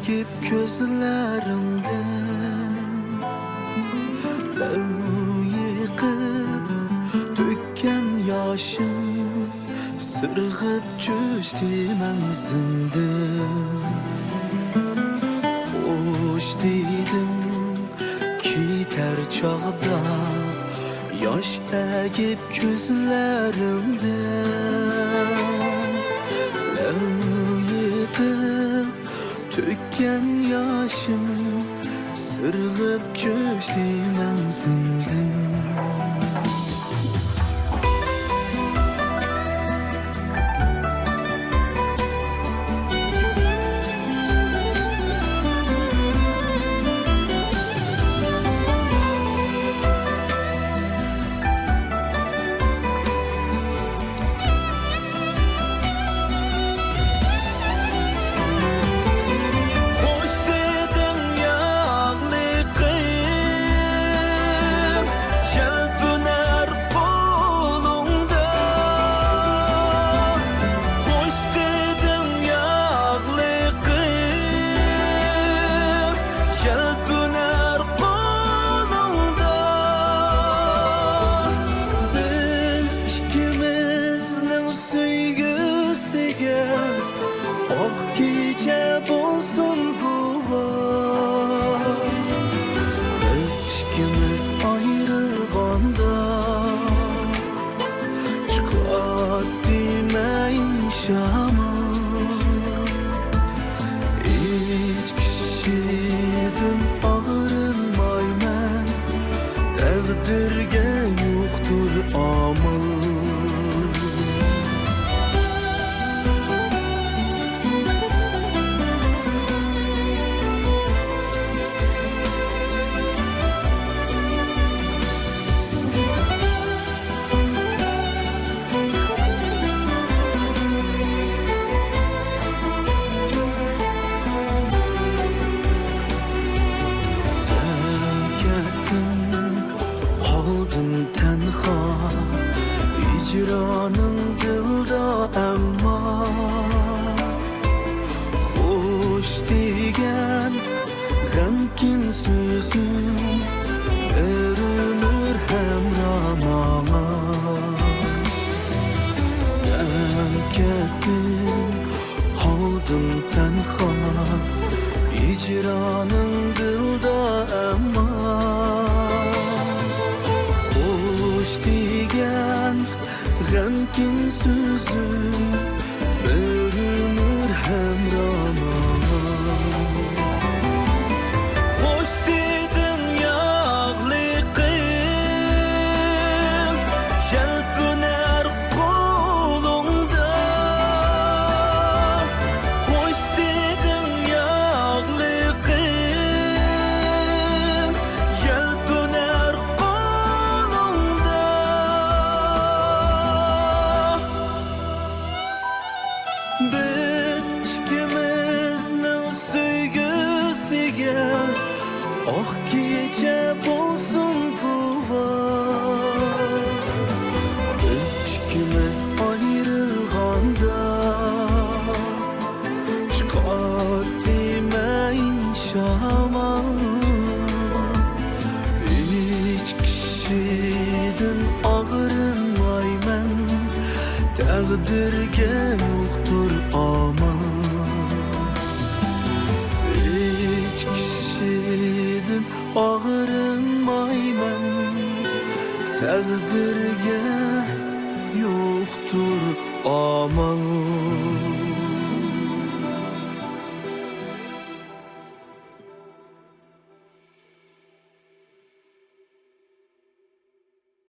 egip gözlerimde yıkıp dökken yaşım sırgıp çözdü menzinde. Hoş dedim gider çağda yaş egip gözlerimde yıkıp dökken yaşım sırgıp çözdü menzinde. Oh gece bulsun kuva biz ikimiz ayrılganda çıkar demeyin şama hiç kişiden ağrınmayman takdirge yoktur amal. Hicranın dilda emma hoş degen g'amkin sözüm örünür hemramama. Sen kettin kaldım tenha hicranın dilda emma hoş degen g'amkin sözüm bürünür hemrama. Hoş dedin yağlı kıyım yelpüner kolunda. Hoş dedin yağlı kıyım yelpüner kolunda. Biz ikimizning sevgisiga oh gece bulsun kuva biz ikimiz ayrılganda çıkar demeyin şama hiç kişiden ağrınmayman takdirge yoktur aman. Hiç kişiden ağrınmayman takdirge yoktur aman.